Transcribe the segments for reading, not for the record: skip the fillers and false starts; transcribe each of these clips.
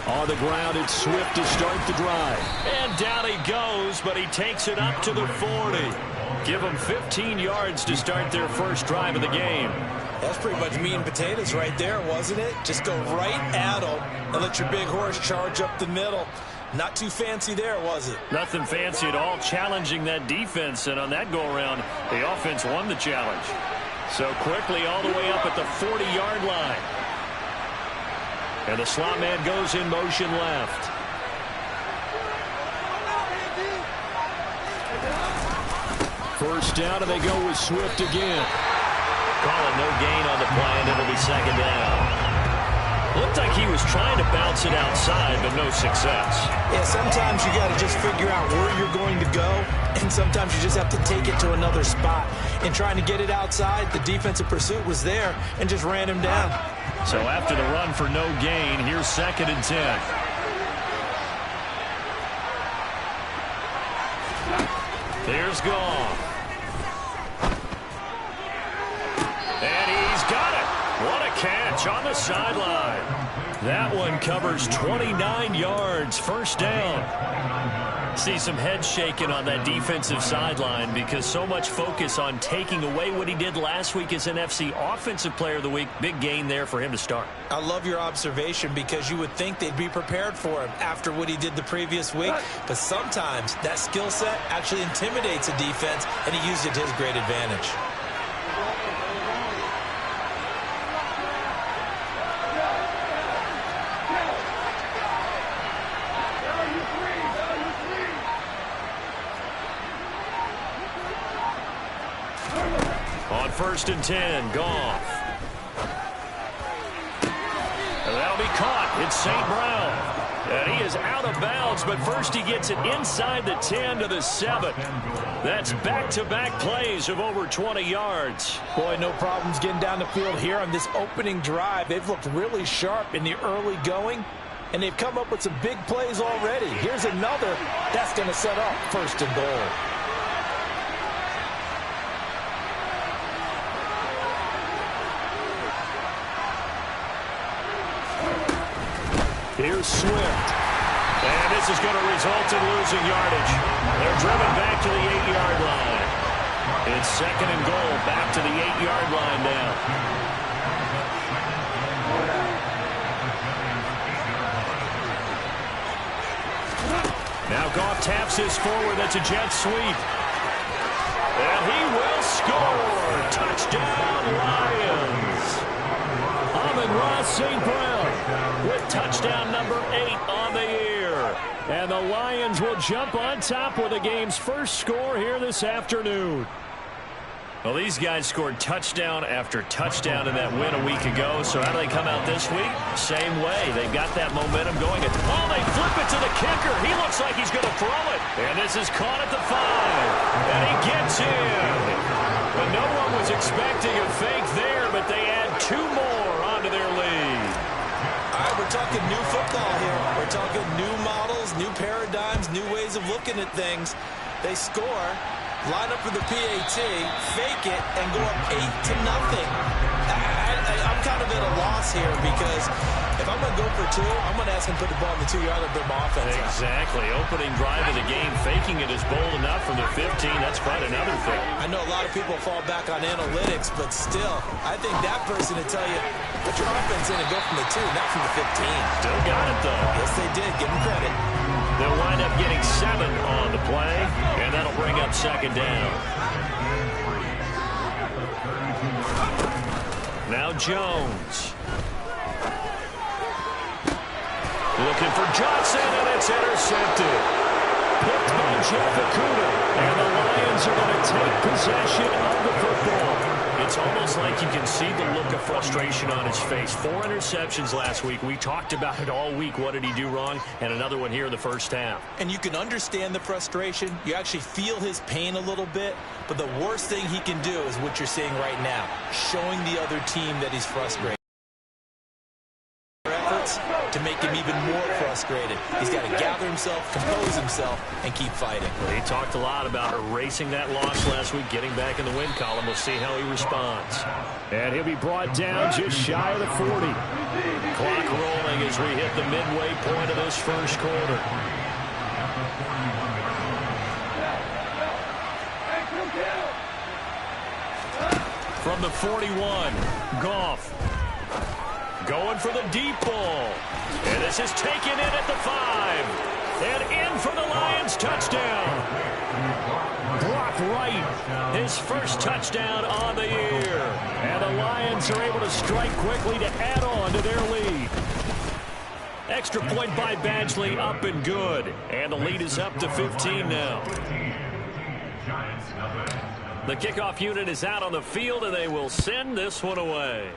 On the ground, it's Swift to start the drive. And down he goes, but he takes it up to the 40. Give them 15 yards to start their first drive of the game. That's pretty much meat and potatoes right there, wasn't it? Just go right at them and let your big horse charge up the middle. Not too fancy there, was it? Nothing fancy at all, challenging that defense. And on that go-around, the offense won the challenge. So quickly all the way up at the 40-yard line. And the slot man goes in motion left. First down, and they go with Swift again. Calling no gain on the play, and it'll be second down. Looked like he was trying to bounce it outside, but no success. Yeah, sometimes you got to just figure out where you're going to go, and sometimes you just have to take it to another spot. In trying to get it outside, the defensive pursuit was there and just ran him down. So after the run for no gain, here's 2nd and 10. There's Goff. And he's got it. What a catch on the sideline. That one covers 29 yards. First down. See some head shaking on that defensive sideline because so much focus on taking away what he did last week as NFC Offensive Player of the Week. Big gain there for him to start. I love your observation because you would think they'd be prepared for him after what he did the previous week. But sometimes that skill set actually intimidates a defense, and he used it to his great advantage. On 1st and 10, Goff. And that'll be caught. It's St. Brown. And he is out of bounds, but first he gets it inside the 10 to the 7. That's back-to-back plays of over 20 yards. Boy, no problems getting down the field here on this opening drive. They've looked really sharp in the early going, and they've come up with some big plays already. Here's another. That's going to set up 1st and goal. Here's Swift. And this is going to result in losing yardage. They're driven back to the 8-yard line. It's 2nd and goal, back to the 8-yard line now. Now Goff taps this forward. That's a jet sweep. And he will score. Touchdown, Lions. Amon-Ra St. Brown with touchdown number 8 on the year. And the Lions will jump on top with the game's first score here this afternoon. Well, these guys scored touchdown after touchdown in that win a week ago. So how do they come out this week? Same way. They've got that momentum going. Oh, they flip it to the kicker. He looks like he's going to throw it. And this is caught at the 5. And he gets in. But no one was expecting a fake there, but they add 2 more onto their lead. All right, we're talking new football here. We're talking new models, new paradigms, new ways of looking at things. They score, line up for the PAT, fake it, and go up 8-0. I'm kind of at a loss here because if I'm going to go for 2, I'm going to ask him to put the ball in the 2-yard line, put my offense out. Exactly. Opening drive of the game, faking it is bold enough from the 15. That's quite another thing. I know a lot of people fall back on analytics, but still, I think that person would tell you, put your offense in and go from the 2, not from the 15. Still got it, though. Yes, they did. Give them credit. They'll wind up getting 7 on the play, and that'll bring up 2nd down. Now Jones. Looking for Johnson, and it's intercepted. Picked by Jeff Okudah, and the Lions are going to take possession of the football. It's almost like you can see the look of frustration on his face. 4 interceptions last week. We talked about it all week. What did he do wrong? And another one here in the first half. And you can understand the frustration. You actually feel his pain a little bit. But the worst thing he can do is what you're seeing right now, showing the other team that he's frustrated. efforts to make him even more frustrated. He's got to gather himself, compose himself, and keep fighting. Well, he talked a lot about erasing that loss last week, getting back in the win column. We'll see how he responds. And he'll be brought down just shy of the 40. Clock rolling as we hit the midway point of this first quarter. From the 41, Goff. Going for the deep ball. And this is taken in at the 5. And in for the Lions touchdown. Brock Wright, his first touchdown on the year. And the Lions are able to strike quickly to add on to their lead. Extra point by Badgley, up and good. And the lead is up to 15 now. The kickoff unit is out on the field, and they will send this one away.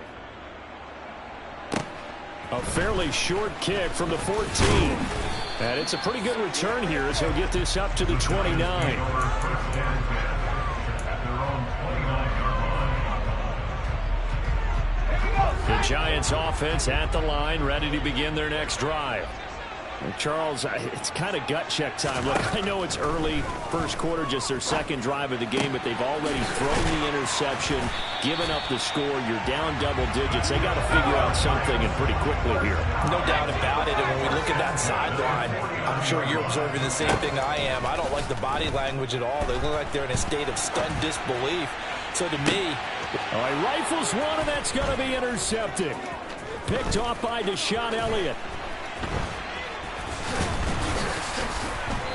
A fairly short kick from the 14. And it's a pretty good return here as he'll get this up to the 29. The Giants offense at the line, ready to begin their next drive. Charles, it's kind of gut check time. Look, I know it's early, first quarter, just their second drive of the game, but they've already thrown the interception, given up the score. You're down double digits. They got to figure out something, and pretty quickly here. No doubt about it. And when we look at that sideline, I'm sure you're observing the same thing I am. I don't like the body language at all. They look like they're in a state of stunned disbelief. So to me, all right, rifles one, and that's going to be intercepted. Picked off by Deshaun Elliott.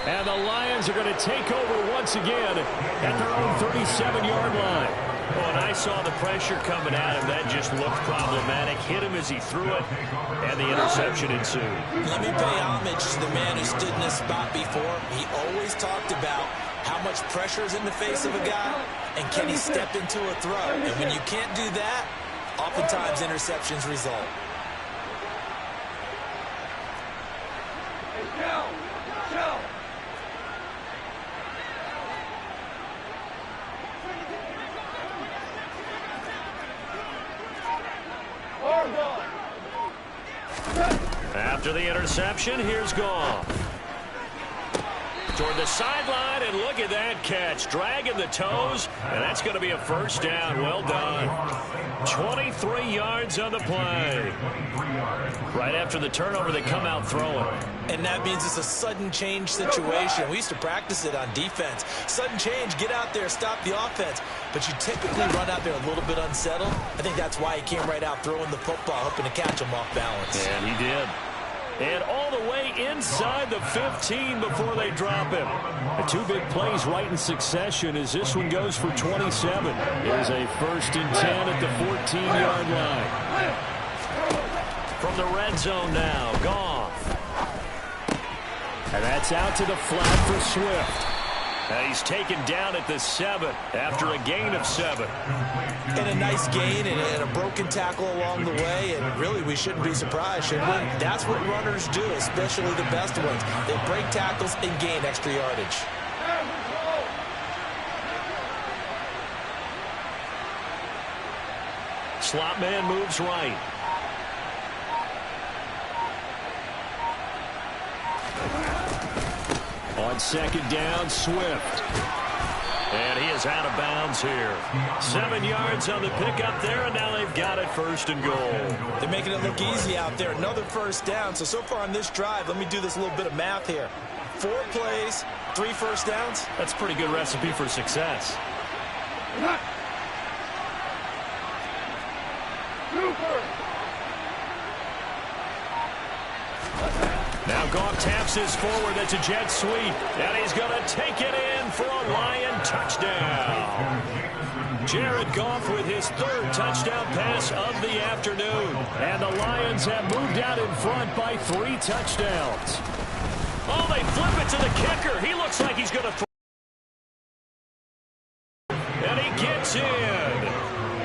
And the Lions are going to take over once again at their own 37-yard line. Oh, and I saw the pressure coming at him. That just looked problematic. Hit him as he threw it, and the interception ensued. Let me pay homage to the man who stood in this spot before. He always talked about how much pressure is in the face of a guy, and can he step into a throw. And when you can't do that, oftentimes interceptions result. After the interception, here's Goff. Toward the sideline, and look at that catch. Dragging the toes, and that's going to be a first down. Well done. 23 yards on the play. Right after the turnover, they come out throwing. And that means it's a sudden change situation. We used to practice it on defense. Sudden change, get out there, stop the offense. But you typically run out there a little bit unsettled. I think that's why he came right out throwing the football, hoping to catch him off balance. And he did. And all the way inside the 15 before they drop him. The two big plays right in succession as this one goes for 27. Here's a 1st and 10 at the 14-yard line. From the red zone now, Goff. And that's out to the flat for Swift. And he's taken down at the 7 after a gain of 7. And a nice gain and a broken tackle along the way. And really, we shouldn't be surprised, should we? That's what runners do, especially the best ones. They break tackles and gain extra yardage. Slot man moves right. On second down, Swift. And he is out of bounds here. 7 yards on the pickup there, and now they've got it 1st and goal. They're making it look easy out there. Another first down. So far on this drive, let me do this little bit of math here. 4 plays, 3 first downs. That's a pretty good recipe for success. Now Goff taps this forward. That's a jet sweep. And he's going to take it in for a Lion touchdown. Jared Goff with his 3rd touchdown pass of the afternoon. And the Lions have moved out in front by 3 touchdowns. Oh, they flip it to the kicker. He looks like he's going to throw. And he gets in.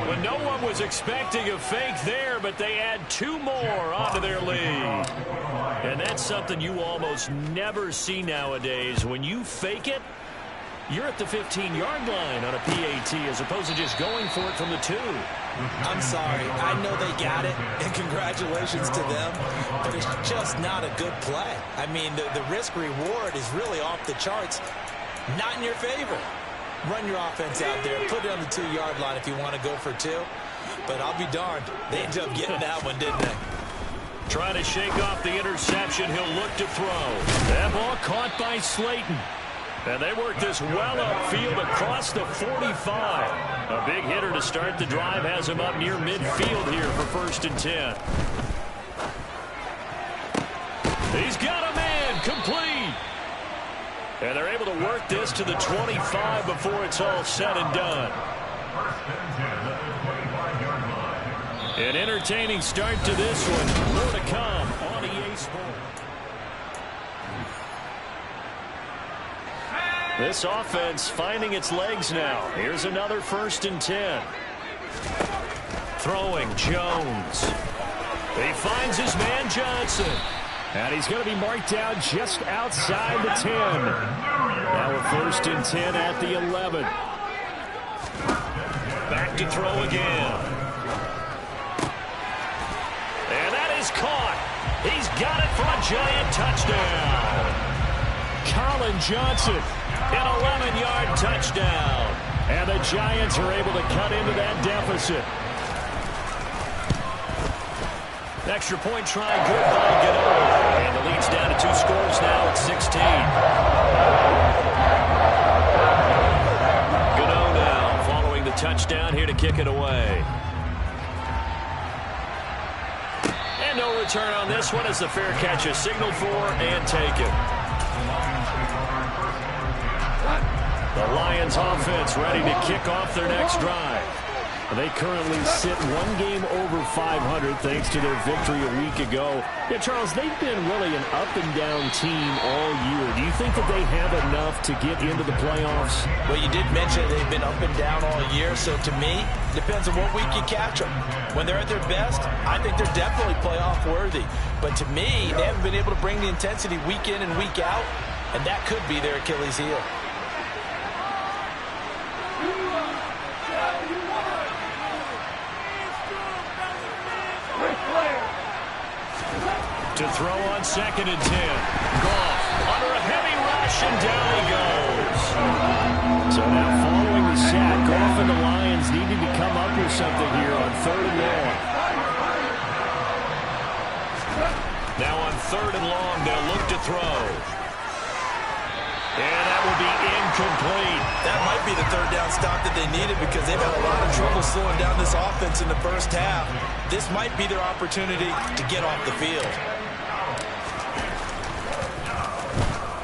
Well, no one was expecting a fake there, but they add 2 more onto their lead. And that's something you almost never see nowadays. When you fake it, You're at the 15-yard line on a PAT as opposed to just going for it from the 2. I'm sorry. I know they got it, and congratulations to them, but it's just not a good play. I mean, the risk-reward is really off the charts. Not in your favor. Run your offense out there. Put it on the 2-yard line if you want to go for 2. But I'll be darned. They ended up getting that one, didn't they? Trying to shake off the interception. He'll look to throw. That ball caught by Slayton. And they work this well upfield across the 45. A big hitter to start the drive has him up near midfield here for 1st and 10. He's got a man complete. And they're able to work this to the 25 before it's all said and done. An entertaining start to this one. More to come on EA Sports. This offense finding its legs now. Here's another 1st and 10. Throwing Jones. He finds his man Johnson. And he's going to be marked out just outside the 10. Now a 1st and 10 at the 11. Back to throw again. And that is caught. He's got it for a giant touchdown. Colin Johnson, an 11-yard touchdown. And the Giants are able to cut into that deficit. Extra point try good by Gano. And the lead's down to 2 scores now at 16. Gano now following the touchdown here to kick it away. And no return on this one as the fair catch is signaled for and taken. The Lions offense ready to kick off their next drive. They currently sit 1 game over 500 thanks to their victory a week ago. Yeah, Charles, they've been really an up-and-down team all year. Do you think that they have enough to get into the playoffs? Well, you did mention they've been up and down all year, so to me, depends on what week you catch them. When they're at their best, I think they're definitely playoff-worthy. But to me, they haven't been able to bring the intensity week in and week out, and that could be their Achilles heel. To throw on 2nd and 10. Goff under a heavy rush, and down he goes. So now following the sack, Goff and the Lions needing to come up with something here on 3rd and long. Now on 3rd and long, they'll look to throw. And that will be incomplete. That might be the 3rd down stop that they needed because they've had a lot of trouble slowing down this offense in the first half. This might be their opportunity to get off the field.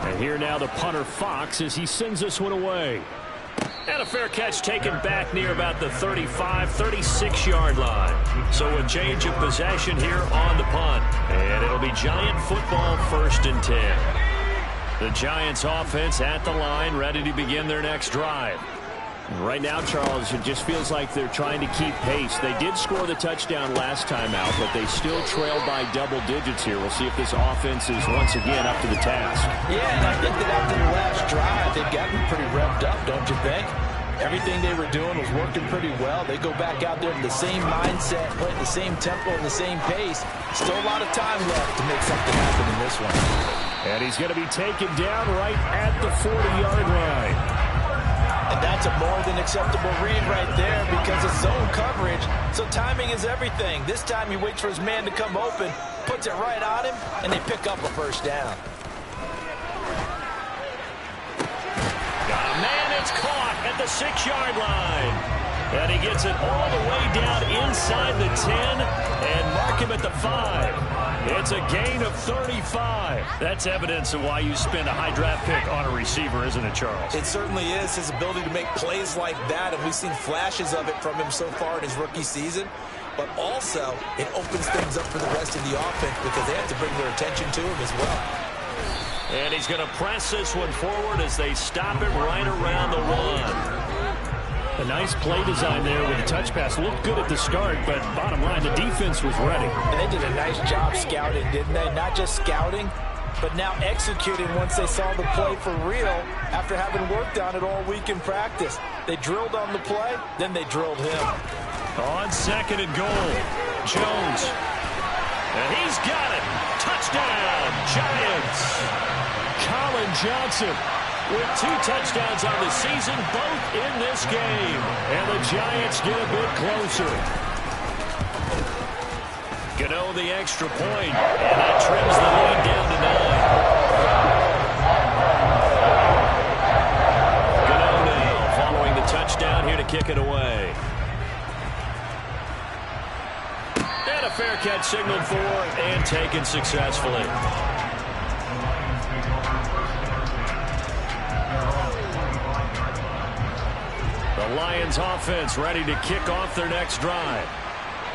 And here now the punter Fox as he sends this one away. And a fair catch taken back near about the 35, 36-yard line. So a change of possession here on the punt. And it'll be Giant football 1st and 10. The Giants offense at the line ready to begin their next drive. Right now, Charles, it just feels like they're trying to keep pace. They did score the touchdown last time out, but they still trail by double digits here. We'll see if this offense is once again up to the task. Yeah, and I think that after the last drive, they've gotten pretty revved up, don't you think? Everything they were doing was working pretty well. They go back out there with the same mindset, playing the same tempo and the same pace. Still a lot of time left to make something happen in this one. And he's going to be taken down right at the 40-yard line. And that's a more than acceptable read right there because it's zone coverage, so timing is everything. This time he waits for his man to come open, puts it right on him, and they pick up a 1st down. Got a man, it's caught at the 6-yard line. And he gets it all the way down inside the 10 and mark him at the 5. It's a gain of 35. That's evidence of why you spend a high draft pick on a receiver, isn't it, Charles? It certainly is. His ability to make plays like that, and we've seen flashes of it from him so far in his rookie season. But also, it opens things up for the rest of the offense because they have to bring their attention to him as well. And he's going to press this one forward as they stop him right around the 1. A nice play design there with a touch pass. Looked good at the start, but bottom line, the defense was ready. And they did a nice job scouting, didn't they? Not just scouting, but now executing once they saw the play for real after having worked on it all week in practice. They drilled on the play, then they drilled him. On second and goal, Jones. And he's got it. Touchdown, Giants. Colin Johnson with 2 touchdowns on the season, both in this game. And the Giants get a bit closer. Gano the extra point, and that trims the lead down to 9. Gano now following the touchdown here to kick it away. And a fair catch signaled for and taken successfully. The Lions offense ready to kick off their next drive.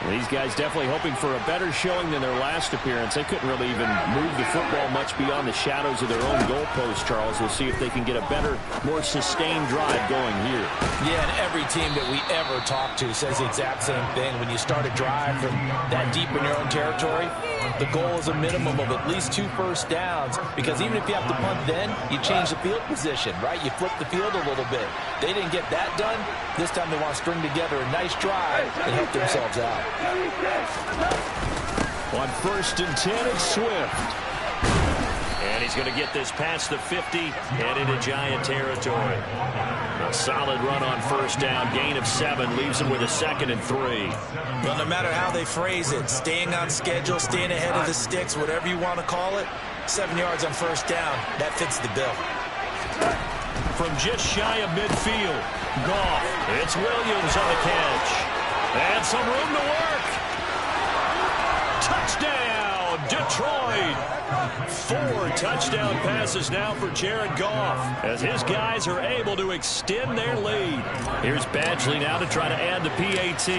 These guys definitely hoping for a better showing than their last appearance. They couldn't really even move the football much beyond the shadows of their own goalpost, Charles. We'll see if they can get a better, more sustained drive going here. Yeah, and every team that we ever talk to says the exact same thing. When you start a drive from that deep in your own territory, the goal is a minimum of at least 2 first downs, because even if you have to punt then, you change the field position, right? You flip the field a little bit. They didn't get that done. This time they want to string together a nice drive and help themselves out. On first and 10, it's Swift. And he's going to get this past the 50 and into Giant territory. A solid run on first down. Gain of 7 leaves him with a 2nd and 3. Well, no matter how they phrase it, staying on schedule, staying ahead of the sticks, whatever you want to call it, 7 yards on first down, that fits the bill. From just shy of midfield, Goff. It's Williams on the catch. And some room to work. Touchdown, Detroit. 4 touchdown passes now for Jared Goff as his guys are able to extend their lead. Here's Badgley now to try to add the PAT.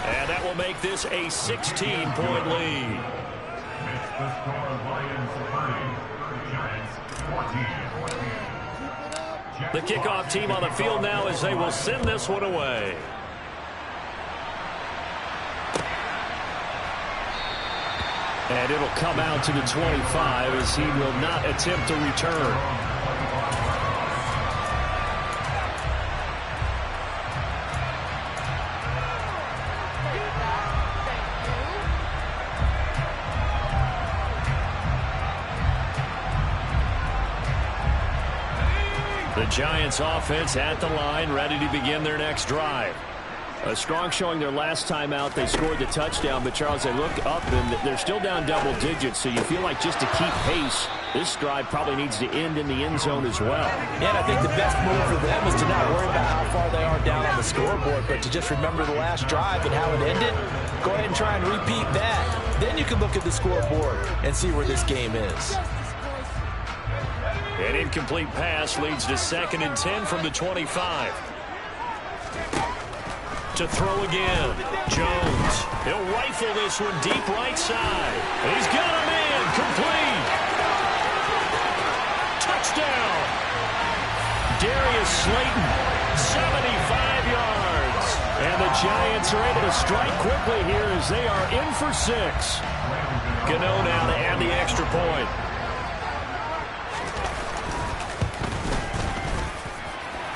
And that will make this a 16-point lead. The kickoff team on the field now as they will send this one away. And it'll come out to the 25 as he will not attempt to return. The Giants offense at the line, ready to begin their next drive. A strong showing their last time out. They scored the touchdown, but Charles, they look up and they're still down double digits, so you feel like just to keep pace, this drive probably needs to end in the end zone as well. Yeah, and I think the best move for them is to not worry about how far they are down on the scoreboard, but to just remember the last drive and how it ended. Go ahead and try and repeat that. Then you can look at the scoreboard and see where this game is. An incomplete pass leads to 2nd and 10 from the 25. To throw again, Jones. He'll rifle this one deep right side. He's got a man, complete. Touchdown. Darius Slayton, 75 yards. And the Giants are able to strike quickly here as they are in for 6. Gano now to add the extra point.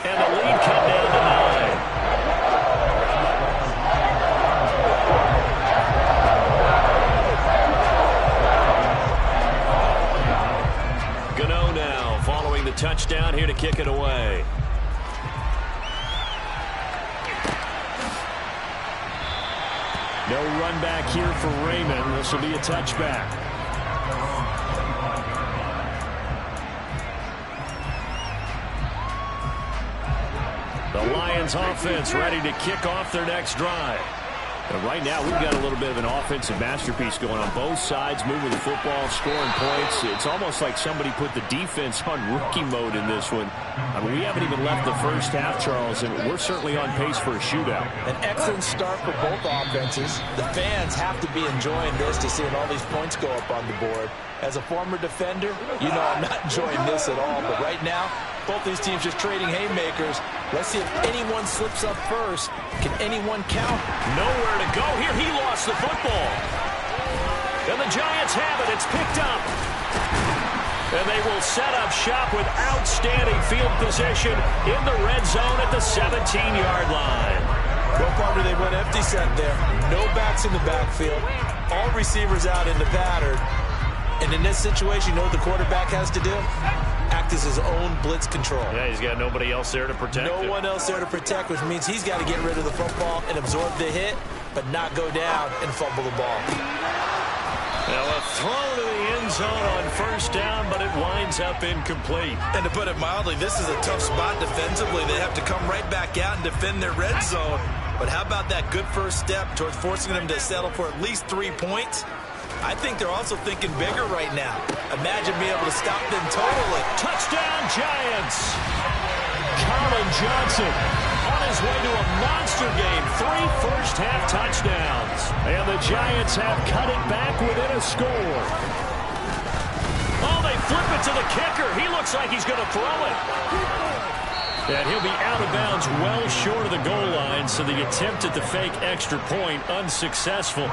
And the lead cut down to 9. Gano now following the touchdown here to kick it away. No run back here for Raymond. This will be a touchback. The Lions offense ready to kick off their next drive. And right now we've got a little bit of an offensive masterpiece going on both sides, moving the football, scoring points. It's almost like somebody put the defense on rookie mode in this one. I mean, we haven't even left the first half, Charles, and we're certainly on pace for a shootout. An excellent start for both offenses. The fans have to be enjoying this to seeing all these points go up on the board. As a former defender, you know I'm not enjoying this at all. But right now, both these teams just trading haymakers. Let's see if anyone slips up first. Can anyone count? Nowhere to go here. He lost the football. And the Giants have it. It's picked up. And they will set up shop with outstanding field position in the red zone at the 17-yard line. Well, partner, they went empty set there. No backs in the backfield. All receivers out in the pattern. And in this situation, you know what the quarterback has to do? Act as his own blitz control. Yeah, he's got nobody else there to protect him. No one else there to protect, which means he's got to get rid of the football and absorb the hit, but not go down and fumble the ball. Now a throw to the end zone on first down, but it winds up incomplete. And to put it mildly, this is a tough spot defensively. They have to come right back out and defend their red zone. But how about that good first step towards forcing them to settle for at least 3 points? I think they're also thinking bigger right now. Imagine being able to stop them totally. Touchdown, Giants! Colin Johnson on his way to a monster game. 3 first-half touchdowns. And the Giants have cut it back within a score. Oh, they flip it to the kicker. He looks like he's going to throw it. And he'll be out of bounds well short of the goal line, so the attempt at the fake extra point unsuccessful.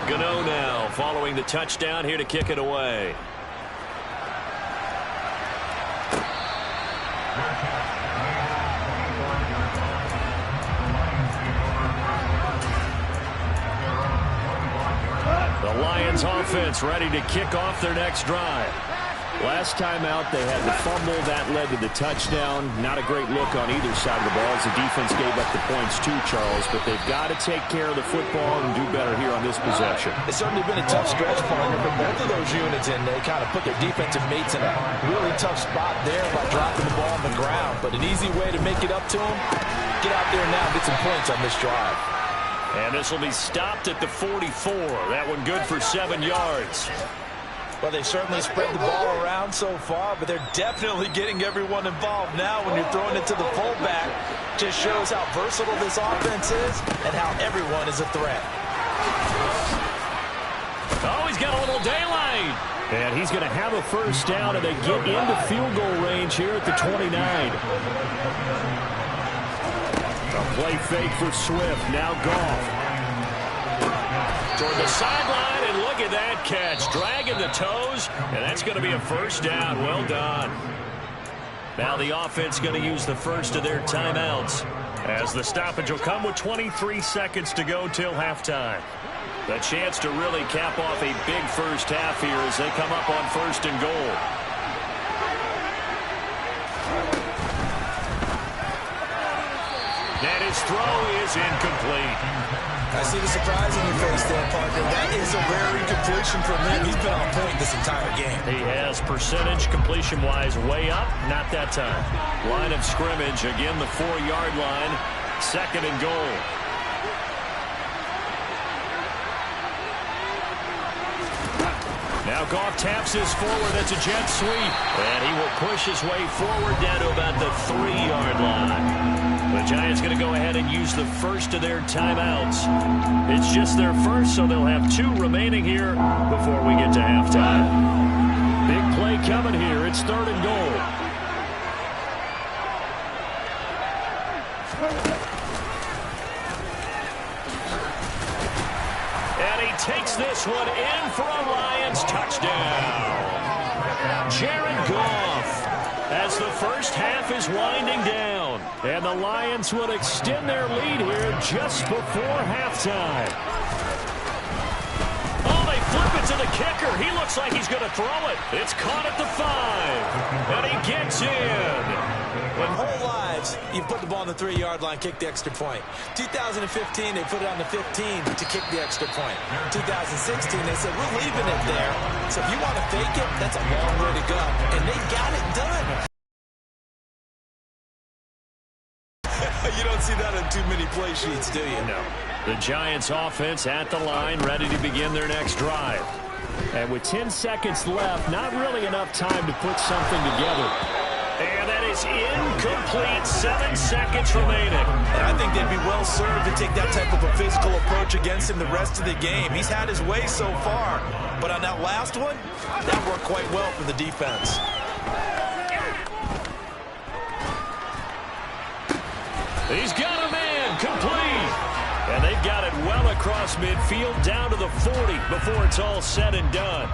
Gano now following the touchdown here to kick it away. The Lions offense ready to kick off their next drive. Last time out, they had the fumble. That led to the touchdown. Not a great look on either side of the ball as the defense gave up the points too, Charles. But they've got to take care of the football and do better here on this possession. It's certainly been a tough stretch, partner, for both of those units, and they kind of put their defensive mates in a really tough spot there by dropping the ball on the ground. But an easy way to make it up to them, get out there now and get some points on this drive. And this will be stopped at the 44. That one good for 7 yards. Well, they certainly spread the ball around so far, but they're definitely getting everyone involved now when you're throwing it to the fullback. Just shows how versatile this offense is and how everyone is a threat. Oh, he's got a little daylight. And he's going to have a first down, and they get into field goal range here at the 29. A play fake for Swift. Now Goff. Toward the sideline, and look at that catch. Dragging the toes, and that's going to be a first down. Well done. Now the offense going to use the first of their timeouts, as the stoppage will come with 23 seconds to go till halftime. The chance to really cap off a big first half here as they come up on first and goal. And his throw is incomplete. I see the surprise in your face there, partner. That is a rare incompletion from him. He's been on point this entire game. He has percentage completion-wise way up. Not that time. Line of scrimmage, again the 4-yard line. Second and goal. Now Goff taps his forward. That's a jet sweep. And he will push his way forward down to about the 3-yard line. The Giants going to go ahead and use the first of their timeouts. It's just their first, so they'll have 2 remaining here before we get to halftime. Big play coming here. It's third and goal. And he takes this one in for a Lions touchdown. Jared Goff, as the first half is winding down. And the Lions will extend their lead here just before halftime. Oh, they flip it to the kicker. He looks like he's going to throw it. It's caught at the 5. And he gets in. When whole lives, you put the ball on the 3-yard line, kick the extra point. 2015, they put it on the 15 to kick the extra point. 2016, they said, we're leaving it there. So if you want to fake it, that's a long way to go. And they got it done. You don't see that on too many play sheets, do you? No. The Giants offense at the line, ready to begin their next drive. And with 10 seconds left, not really enough time to put something together. And that is incomplete. 7 seconds remaining. And I think they'd be well served to take that type of a physical approach against him the rest of the game. He's had his way so far. But on that last one, that worked quite well for the defense. He's got a man complete. And they They've got it well across midfield, down to the 40 before it's all said and done.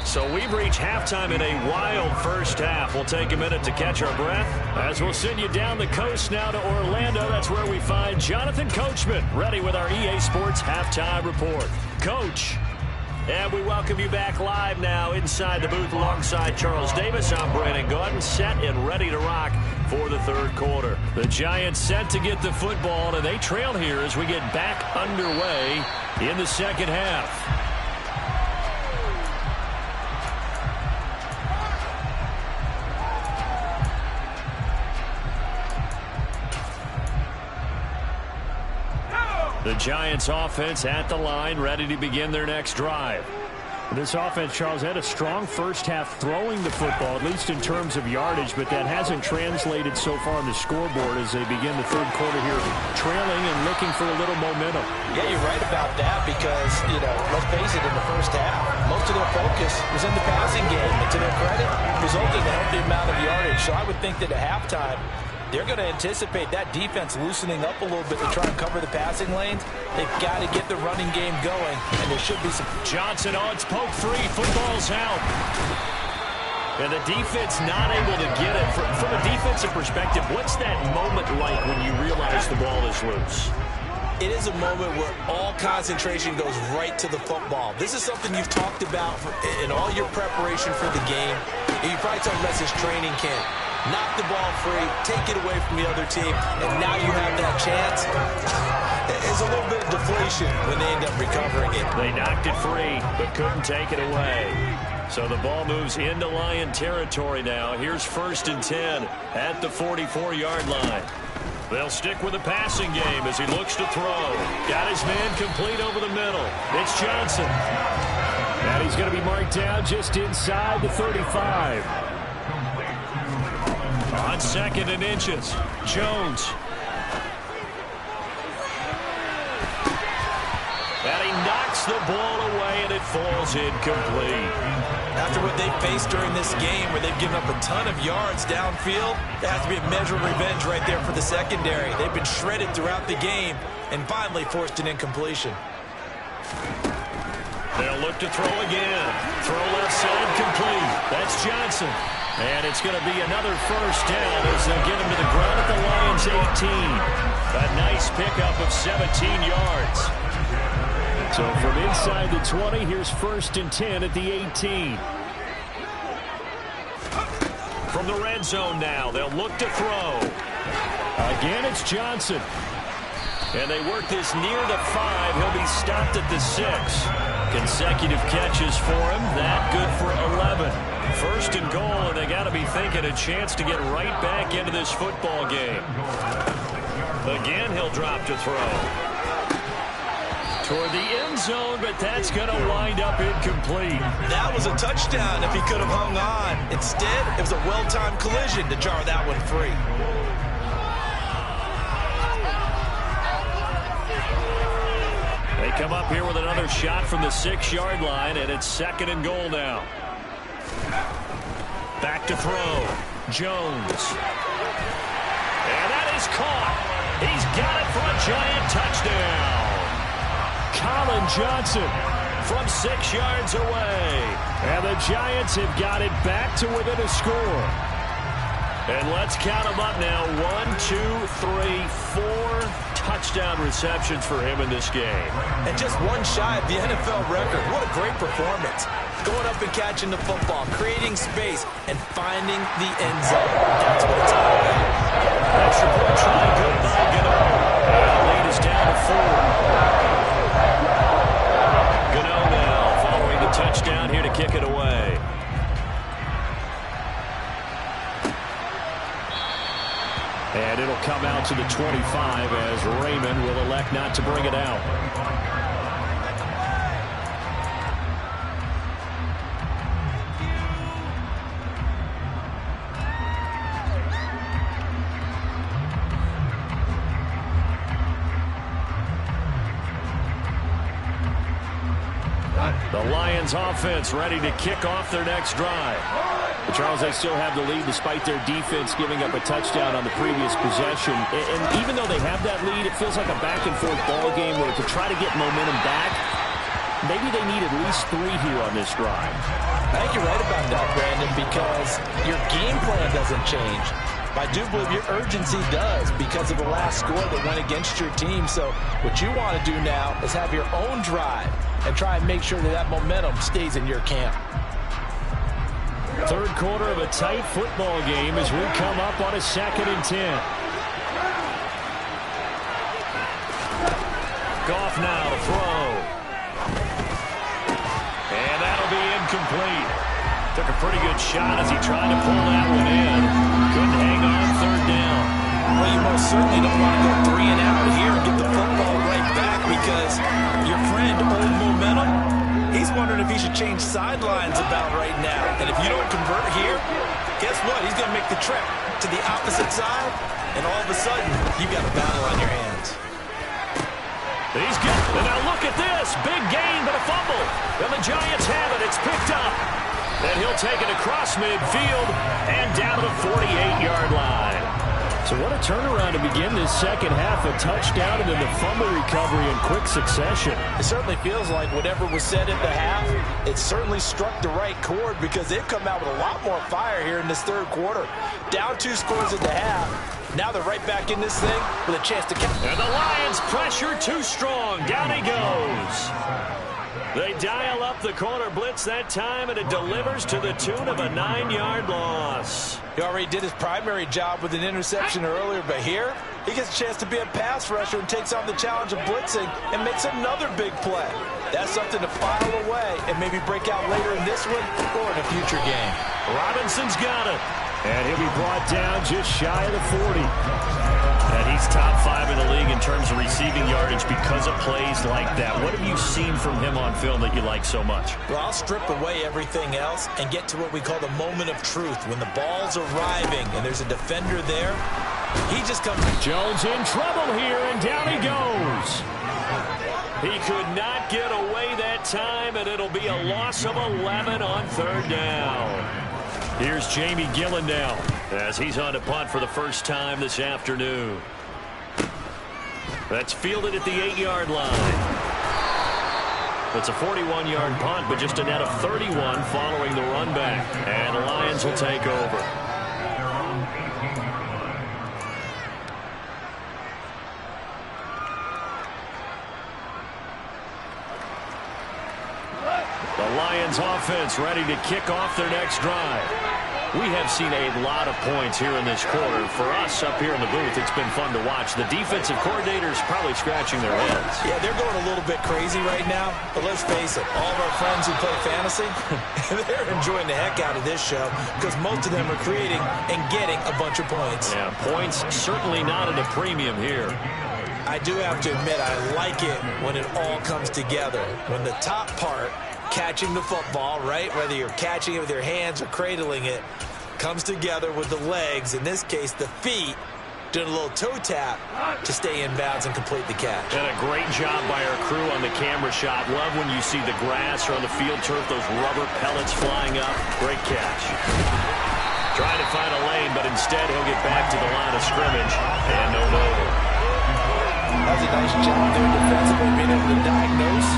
So we've reached halftime in a wild first half. We'll take a minute to catch our breath as we'll send you down the coast now to Orlando. That's where we find Jonathan Coachman ready with our EA Sports Halftime Report. Coach. And we welcome you back live now inside the booth alongside Charles Davis. I'm Brandon Gaudin, set and ready to rock for the third quarter. The Giants set to get the football, and they trail here as we get back underway in the second half. The Giants offense at the line, ready to begin their next drive. This offense, Charles, had a strong first half throwing the football, at least in terms of yardage, but that hasn't translated so far on the scoreboard as they begin the third quarter here, trailing and looking for a little momentum. Yeah, you're right about that because, let's face it, in the first half, most of their focus was in the passing game. And to their credit, resulted in a healthy amount of yardage. So I would think that at halftime, they're going to anticipate that defense loosening up a little bit to try and cover the passing lanes. They've got to get the running game going, and there should be some... Johnson, it's poke free. Football's out. And the defense not able to get it. From a defensive perspective, what's that moment like when you realize the ball is loose? It is a moment where all concentration goes right to the football. This is something you've talked about in all your preparation for the game. And you probably talked about this training camp. Knock the ball free, take it away from the other team, and now you have that chance. There's a little bit of deflation when they end up recovering it. They knocked it free, but couldn't take it away. So the ball moves into Lion territory now. Here's 1st and 10 at the 44-yard line. They'll stick with the passing game as he looks to throw. Got his man complete over the middle. It's Johnson. And he's going to be marked down just inside the 35. On 2nd and inches, Jones. And he knocks the ball away, and it falls incomplete. After what they faced during this game where they've given up a ton of yards downfield, there has to be a measure of revenge right there for the secondary. They've been shredded throughout the game and finally forced an incompletion. They'll look to throw again. Throw left side complete. That's Johnson. And it's going to be another first down as they'll get him to the ground at the Lions' 18. A nice pickup of 17 yards. So from inside the 20, here's 1st and 10 at the 18. From the red zone now, they'll look to throw. Again, it's Johnson. And they work this near the 5. He'll be stopped at the 6. Consecutive catches for him. That good for 11. 1st and goal, and they got to be thinking a chance to get right back into this football game. Again, he'll drop to throw. Toward the end zone, but that's going to wind up incomplete. That was a touchdown if he could have hung on. Instead, it was a well-timed collision to jar that one free. They come up here with another shot from the 6-yard line, and it's 2nd and goal now. Back to throw. Jones. And that is caught. He's got it for a giant touchdown. Colin Johnson from 6 yards away. And the Giants have got it back to within a score. And let's count them up now. 1, 2, 3, 4 touchdown receptions for him in this game. And just one shy of the NFL record. What a great performance. Going up and catching the football, creating space, and finding the end zone. That's what it's all about. Extra point try good by Gano. The lead is down to 4. Gano now following the touchdown here to kick it away. And it'll come out to the 25 as Raymond will elect not to bring it out. The Lions offense ready to kick off their next drive. Charles, they still have the lead despite their defense giving up a touchdown on the previous possession. And even though they have that lead, it feels like a back-and-forth ball game where to try to get momentum back, maybe they need at least 3 here on this drive. I think you're right about that, Brandon, because your game plan doesn't change. I do believe your urgency does because of the last score that went against your team. So what you want to do now is have your own drive and try and make sure that that momentum stays in your camp. Third quarter of a tight football game as we come up on a 2nd and 10. Goff now to throw. And that'll be incomplete. Took a pretty good shot as he tried to pull that one in. Couldn't hang on 3rd down. Well, you most certainly don't want to go 3 and out here and get the football right back because your friend, Old Momentum, he's wondering if he should change sidelines about right now. And if you don't convert here, guess what? He's going to make the trip to the opposite side, and all of a sudden, you've got a battle on your hands. He's good. And now look at this. Big gain, but a fumble. And the Giants have it. It's picked up. And he'll take it across midfield and down to the 48-yard line. So what a turnaround to begin this second half. A touchdown and then the fumble recovery in quick succession. It certainly feels like whatever was said at the half, it certainly struck the right chord because they've come out with a lot more fire here in this 3rd quarter. Down 2 scores at the half. Now they're right back in this thing with a chance to catch. And the Lions pressure too strong. Down he goes. They dial up the corner blitz that time, and it delivers to the tune of a 9-yard loss. He already did his primary job with an interception earlier, but here he gets a chance to be a pass rusher and takes on the challenge of blitzing and makes another big play. That's something to file away and maybe break out later in this one or in a future game. Robinson's got it. And he'll be brought down just shy of the 40. And he's top 5 in the league in terms of receiving yardage because of plays like that. What have you seen from him on film that you like so much? Well, I'll strip away everything else and get to what we call the moment of truth. When the ball's arriving and there's a defender there, he just comes. Jones in trouble here, and down he goes. He could not get away that time, and it'll be a loss of 11 on 3rd down. Here's Jamie Gillen now as he's on to punt for the first time this afternoon. That's fielded at the 8-yard line. It's a 41-yard punt, but just a net of 31 following the run back. And the Lions will take over. The Lions offense ready to kick off their next drive. We have seen a lot of points here in this quarter. For us up here in the booth, it's been fun to watch. The defensive coordinators probably scratching their heads. Yeah, they're going a little bit crazy right now. But let's face it, all of our friends who play fantasy, they're enjoying the heck out of this show because most of them are creating and getting a bunch of points. Yeah, points certainly not at a premium here. I do have to admit, I like it when it all comes together. When the top part, catching the football, right, whether you're catching it with your hands or cradling it, comes together with the legs, in this case the feet, doing a little toe tap to stay in bounds and complete the catch. And a great job by our crew on the camera shot. Love when you see the grass or on the field turf, those rubber pellets flying up. Great catch. Trying to find a lane, but instead he'll get back to the line of scrimmage. And no more. That was a nice job there defensively, being able to diagnose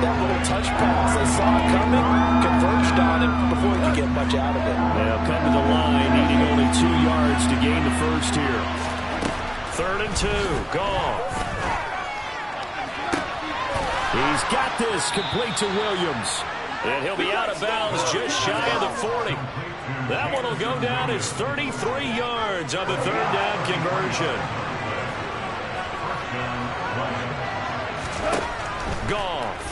that little touch pass. They saw it coming, converged on it before he could get much out of it. They'll come to the line, needing only 2 yards to gain the first here. 3rd and 2, Goff. He's got this, complete to Williams. And he'll be out of bounds just shy of the 40. That one will go down as 33 yards on the 3rd down conversion. Goff.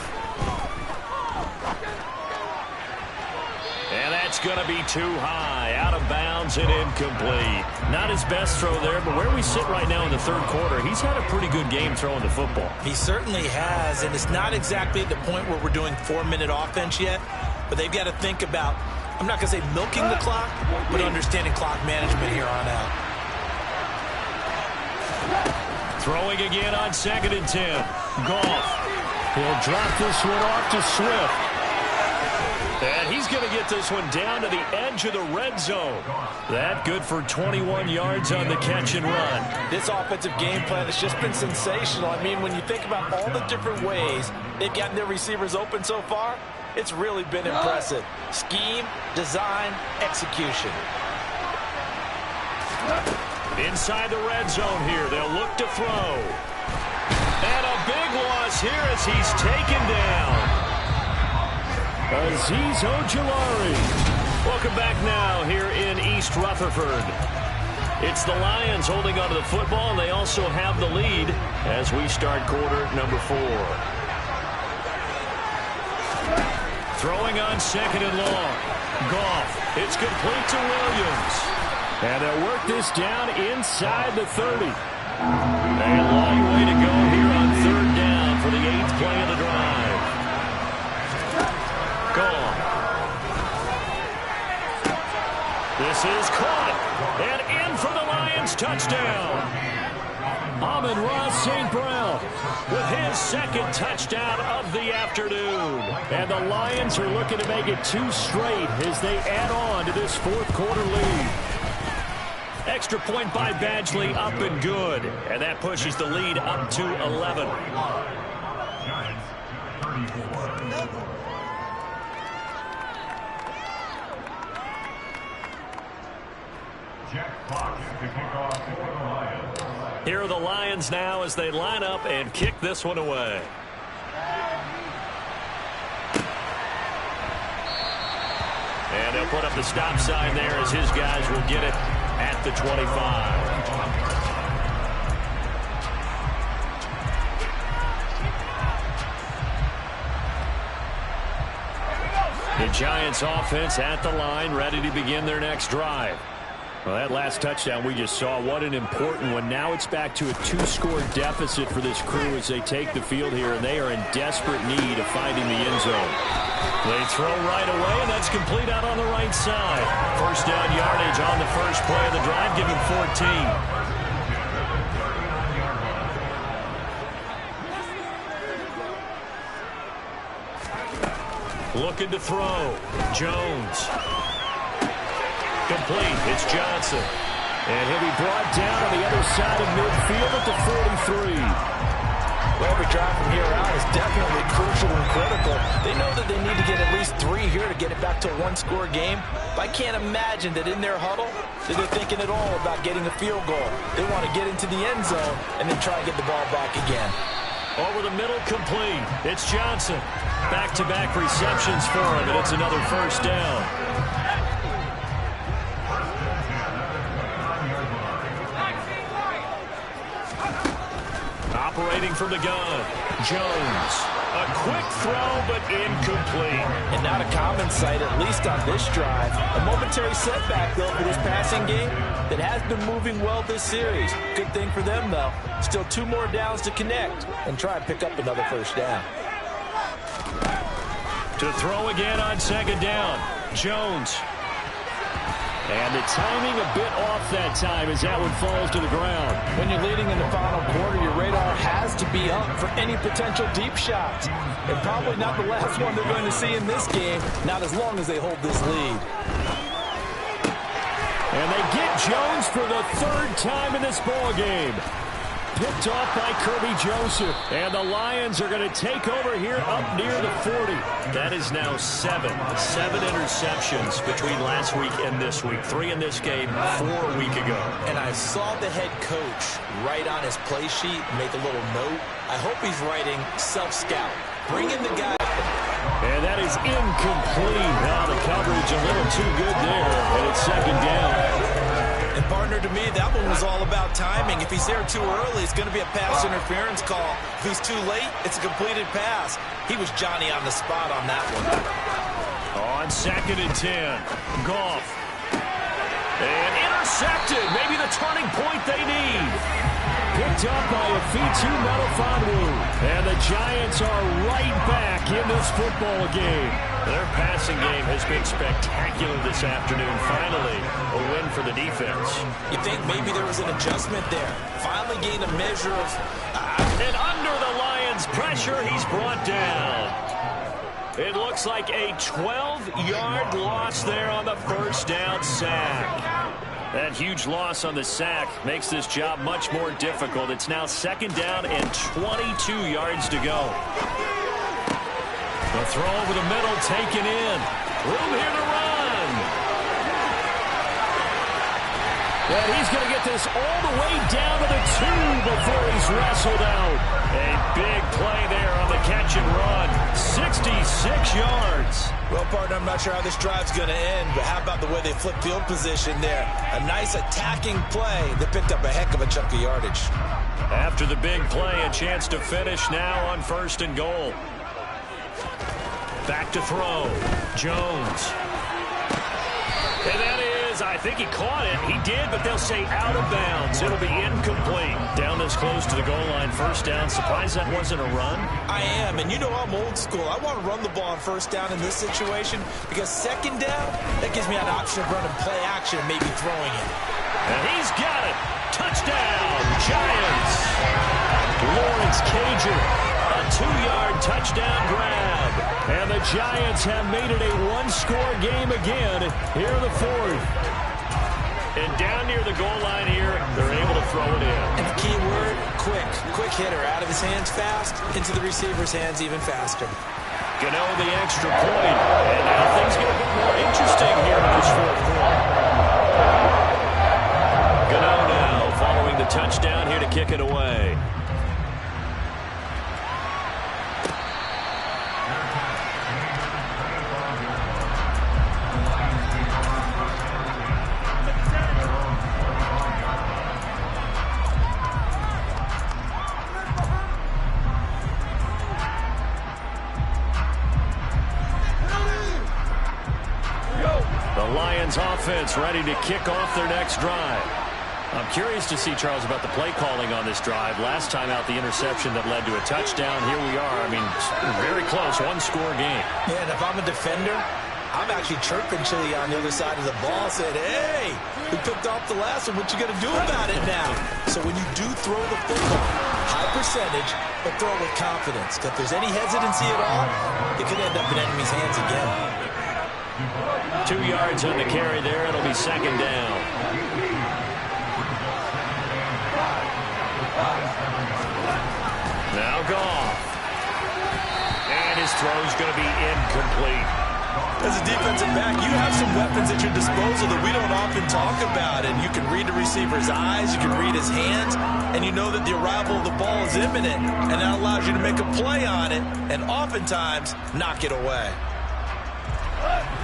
And that's going to be too high. Out of bounds and incomplete. Not his best throw there, but where we sit right now in the 3rd quarter, he's had a pretty good game throwing the football. He certainly has, and it's not exactly at the point where we're doing 4-minute offense yet, but they've got to think about, I'm not going to say milking the clock, but understanding clock management here on out. Throwing again on 2nd and 10. Goff. He'll drop this one off to Swift. And he's going to get this one down to the edge of the red zone. That good for 21 yards on the catch and run. This offensive game plan has just been sensational. I mean, when you think about all the different ways they've gotten their receivers open so far, it's really been impressive. Scheme, design, execution. Inside the red zone here, they'll look to throw. And a big loss here as he's taken down. Azeez Ojulari. Welcome back now here in East Rutherford. It's the Lions holding onto the football, and they also have the lead as we start quarter number 4. Throwing on 2nd and long. Goff. It's complete to Williams. And they'll work this down inside the 30. A long way to go here on 3rd down for the 8th play of the drive. Goff. This is caught. And in for the Lions touchdown. Amon-Ra St. Brown with his 2nd touchdown of the afternoon. And the Lions are looking to make it 2 straight as they add on to this 4th quarter lead. Extra point by Badgley, up and good. And that pushes the lead up to 11. Here are the Lions now as they line up and kick this one away. And they'll put up the stop sign there as his guys will get it at the 25. The Giants offense at the line, ready to begin their next drive. Well, that last touchdown we just saw, what an important one. Now it's back to a 2-score deficit for this crew as they take the field here, and they are in desperate need of finding the end zone. They throw right away, and that's complete out on the right side. 1st down yardage on the first play of the drive, giving 14. Looking to throw. Jones. Complete. It's Johnson. And he'll be brought down on the other side of midfield at the 43. Well, every drive from here out is definitely crucial and critical. They know that they need to get at least 3 here to get it back to a 1-score game. But I can't imagine that in their huddle that they're thinking at all about getting a field goal. They want to get into the end zone and then try and get the ball back again. Over the middle, complete. It's Johnson. Back-to-back receptions for him, and it's another 1st down. Operating from the gun, Jones. A quick throw, but incomplete. And not a common sight, at least on this drive. A momentary setback, though, for this passing game that has been moving well this series. Good thing for them, though. Still 2 more downs to connect and try and pick up another 1st down. To throw again on 2nd down, Jones. And the timing a bit off that time as that one falls to the ground. When you're leading in the final quarter, your radar has to be up for any potential deep shots. And probably not the last one they're going to see in this game, not as long as they hold this lead. And they get Jones for the 3rd time in this ball game. Picked off by Kirby Joseph. And the Lions are going to take over here up near the 40. That is now 7 interceptions between last week and this week. 3 in this game, 4 a week ago. And I saw the head coach write on his play sheet, make a little note. I hope he's writing self-scout. Bring in the guy. And that is incomplete. Now the coverage a little too good there. And it's 2nd down. And partner, to me, that one was all about timing. If he's there too early, it's going to be a pass interference call. If he's too late, it's a completed pass. He was Johnny on the spot on that one. On 2nd and 10, Goff. And intercepted. Maybe the turning point they need. Picked up by Afitu Melifonwu. And the Giants are right back in this football game. Their passing game has been spectacular this afternoon. Finally, a win for the defense. You think maybe there was an adjustment there? Finally gained a measure of... And under the Lions' pressure, he's brought down. It looks like a 12-yard loss there on the first down sack. That huge loss on the sack makes this job much more difficult. It's now second down and 22 yards to go. The throw over the middle taken in. Room here to run. And he's going to get this all the way down to the 2 before he's wrestled out. A big play there on the catch and run. 66 yards. Well, partner, I'm not sure how this drive's going to end, but how about the way they flipped field position there? A nice attacking play. They picked up a heck of a chunk of yardage. After the big play, a chance to finish now on 1st and goal. Back to throw. Jones. And that is, I think he caught it. He did, but they'll say out of bounds. It'll be incomplete. Down this close to the goal line, first down. Surprised that wasn't a run? I am, and you know I'm old school. I want to run the ball on first down in this situation because second down, that gives me an option of running play action and maybe throwing it. And he's got it. Touchdown, Giants. Lawrence Cager, a 2-yard touchdown grab. And the Giants have made it a one-score game again here in the 4th. And down near the goal line here, they're able to throw it in. And the key word, quick. Quick hitter. Out of his hands fast, into the receiver's hands even faster. Gano the extra point. And now things get a bit more interesting here in this 4th quarter. Gano now following the touchdown here to kick it away. Offense ready to kick off their next drive. I'm curious to see, Charles, about the play calling on this drive. Last time out, the interception that led to a touchdown. Here we are. I mean, very close, one-score game. Yeah, and if I'm a defender, I'm actually chirping Chili on the other side of the ball, said, hey, we picked off the last one. What you going to do about it now? So when you do throw the football, high percentage, but throw it with confidence. If there's any hesitancy at all, it could end up in enemy's hands again. 2 yards on the carry there. It'll be second down. Now Goff. And his throw's going to be incomplete. As a defensive back, you have some weapons at your disposal that we don't often talk about. And you can read the receiver's eyes, you can read his hands, and you know that the arrival of the ball is imminent. And that allows you to make a play on it and oftentimes knock it away.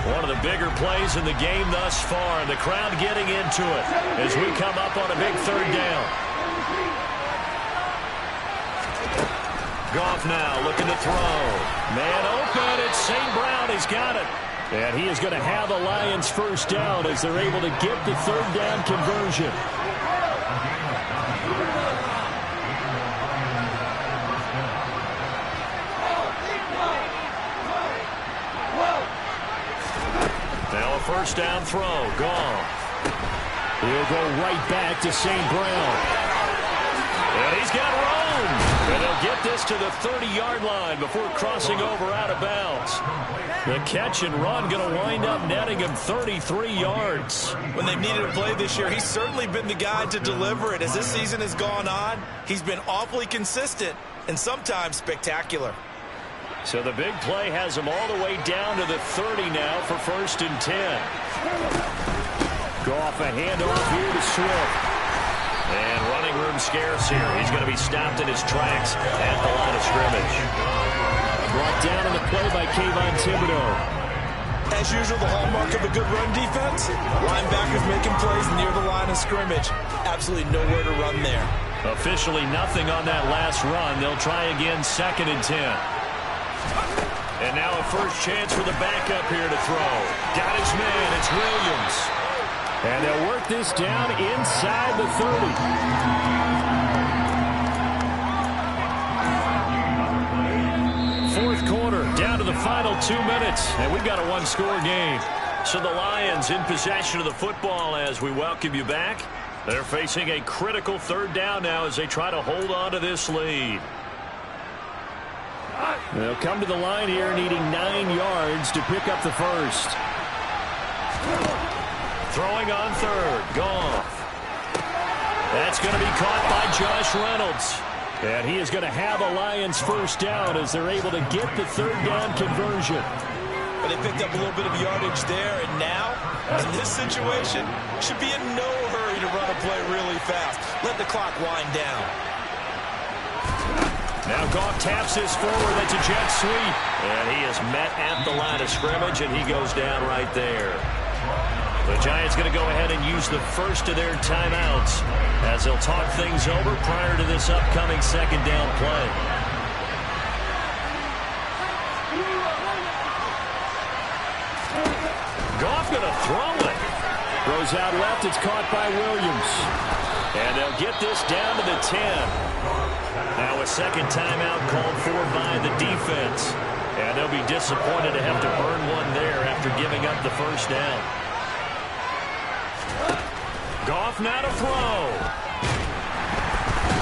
One of the bigger plays in the game thus far. The crowd getting into it as we come up on a big third down. Goff now looking to throw. Man open. It's St. Brown. He's got it. And he is going to have the Lions first down as they're able to get the third down conversion. First down throw, Goff. He'll go right back to St. Brown. And he's got room. And he'll get this to the 30-yard line before crossing over out of bounds. The catch and run going to wind up netting him 33 yards. When they've needed a play this year, he's certainly been the guy to deliver it. As this season has gone on, he's been awfully consistent and sometimes spectacular. So the big play has him all the way down to the 30 now for 1st and 10. Goff a handoff here to Swift. And running room scarce here. He's going to be stopped in his tracks at the line of scrimmage. Brought down on the play by Kayvon Thibodeau. As usual, the hallmark of a good run defense, linebackers making plays near the line of scrimmage. Absolutely nowhere to run there. Officially nothing on that last run. They'll try again 2nd and 10. And now a first chance for the backup here to throw. Got his man. It's Williams. And they'll work this down inside the 30. Fourth quarter, down to the final 2 minutes. And we've got a one-score game. So the Lions in possession of the football as we welcome you back. They're facing a critical third down now as they try to hold on to this lead. They'll come to the line here needing 9 yards to pick up the first. Throwing on third. Goff. That's going to be caught by Josh Reynolds. And he is going to have a Lions first down as they're able to get the third down conversion. But they picked up a little bit of yardage there, and now, in this situation, should be in no hurry to run a play really fast. Let the clock wind down. Now Goff taps this forward. That's a jet sweep. And he is met at the line of scrimmage, and he goes down right there. The Giants going to go ahead and use the first of their timeouts as they'll talk things over prior to this upcoming second down play. Goff going to throw it. Throws out left. It's caught by Williams. And they'll get this down to the 10. Now a second timeout called for by the defense. And they'll be disappointed to have to burn one there after giving up the first down. Goff now to throw.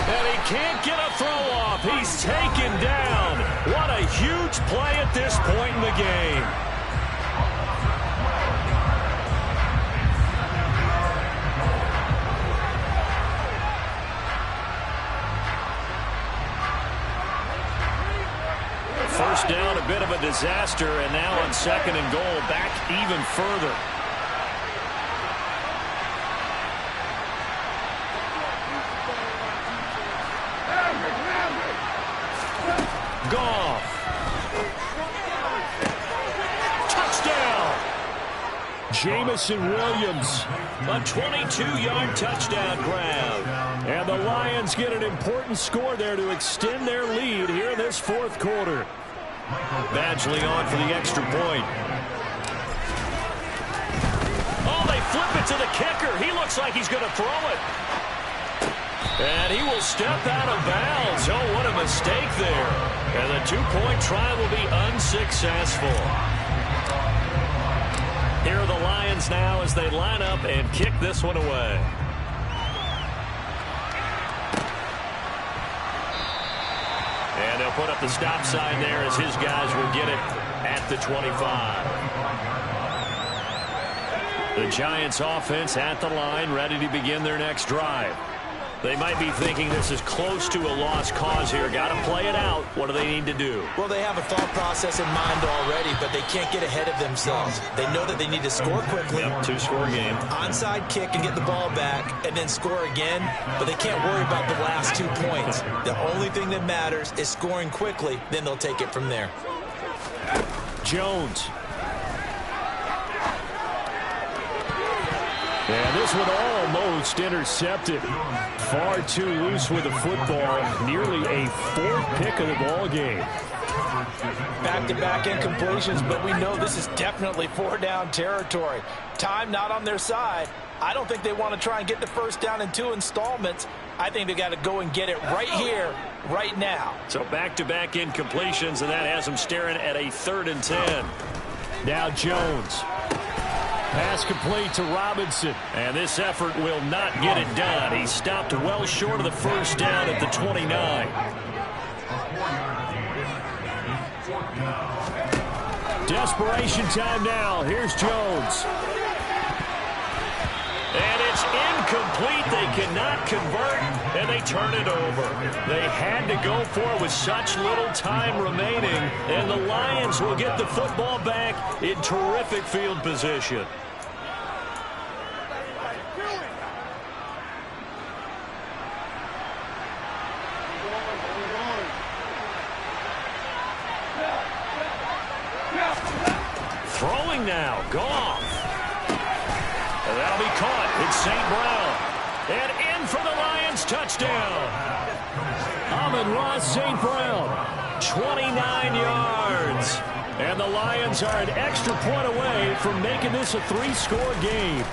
And he can't get a throw off. He's taken down. What a huge play at this point in the game. First down, a bit of a disaster, and now on second and goal, back even further. Goff. Touchdown. Jamison Williams. A 22-yard touchdown grab. And the Lions get an important score there to extend their lead here in this fourth quarter. Badgley on for the extra point. Oh, they flip it to the kicker. He looks like he's going to throw it. And he will step out of bounds. Oh, what a mistake there. And the two-point try will be unsuccessful. Here are the Lions now as they line up and kick this one away. And they'll put up the stop sign there as his guys will get it at the 25. The Giants offense at the line, ready to begin their next drive. They might be thinking this is close to a lost cause here. Got to play it out. What do they need to do? Well, they have a thought process in mind already, but they can't get ahead of themselves. They know that they need to score quickly. Yep, two-score game. Onside kick and get the ball back and then score again, but they can't worry about the last 2 points. The only thing that matters is scoring quickly, then they'll take it from there. Jones. And this one almost intercepted. Far too loose with the football. Nearly a fourth pick of the ball game. Back-to-back incompletions, but we know this is definitely four-down territory. Time not on their side. I don't think they want to try and get the first down in 2 installments. I think they got to go and get it right here, right now. So back-to-back incompletions, and that has them staring at a 3rd and 10. Now Jones. Pass complete to Robinson. And this effort will not get it done. He stopped well short of the first down at the 29. Desperation time now. Here's Jones. And it's incomplete. They cannot convert, and they turn it over. They had to go for it with such little time remaining, and the Lions will get the football back in terrific field position. Throwing now, Goff. And that'll be caught. It's St. Brown. And in for the Lions, touchdown. Amon-Ra St. Brown. 29 yards. And the Lions are an extra point away from making this a 3-score game.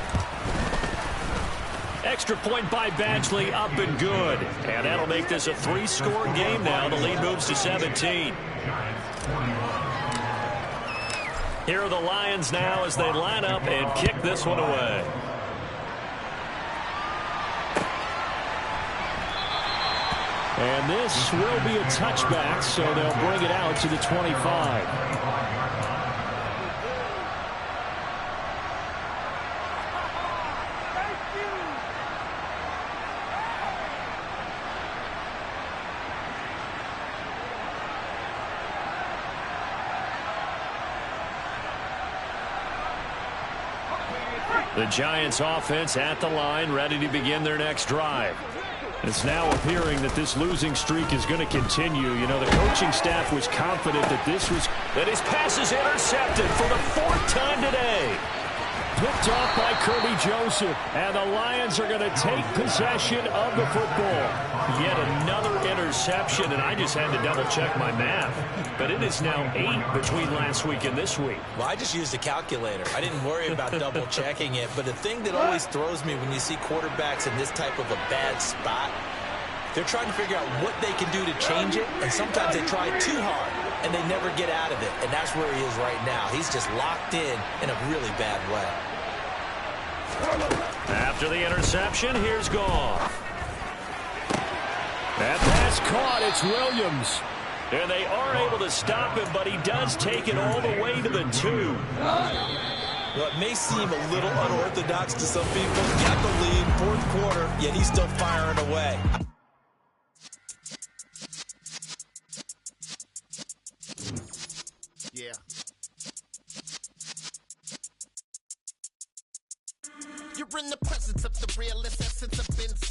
Extra point by Badgley, up and good. And that'll make this a 3-score game now. The lead moves to 17. Here are the Lions now as they line up and kick this one away. And this will be a touchback, so they'll bring it out to the 25. The Giants offense at the line, ready to begin their next drive. It's now appearing that this losing streak is going to continue. You know, the coaching staff was confident that his pass is intercepted for the 4th time today. Picked off by Kirby Joseph, and the Lions are going to take possession of the football. Yet another interception, and I just had to double-check my math. But it is now 8 between last week and this week. Well, I just used a calculator. I didn't worry about double-checking it. But the thing that always throws me when you see quarterbacks in this type of a bad spot, they're trying to figure out what they can do to change it, and sometimes they try too hard, and they never get out of it. And that's where he is right now. He's just locked in a really bad way. After the interception, here's Goff. That pass caught. It's Williams. And they are able to stop him, but he does take it all the way to the 2. Well, it may seem a little unorthodox to some people. Got the lead, 4th quarter, yet he's still firing away. Yeah. You're in the presence of the realest essence of insert.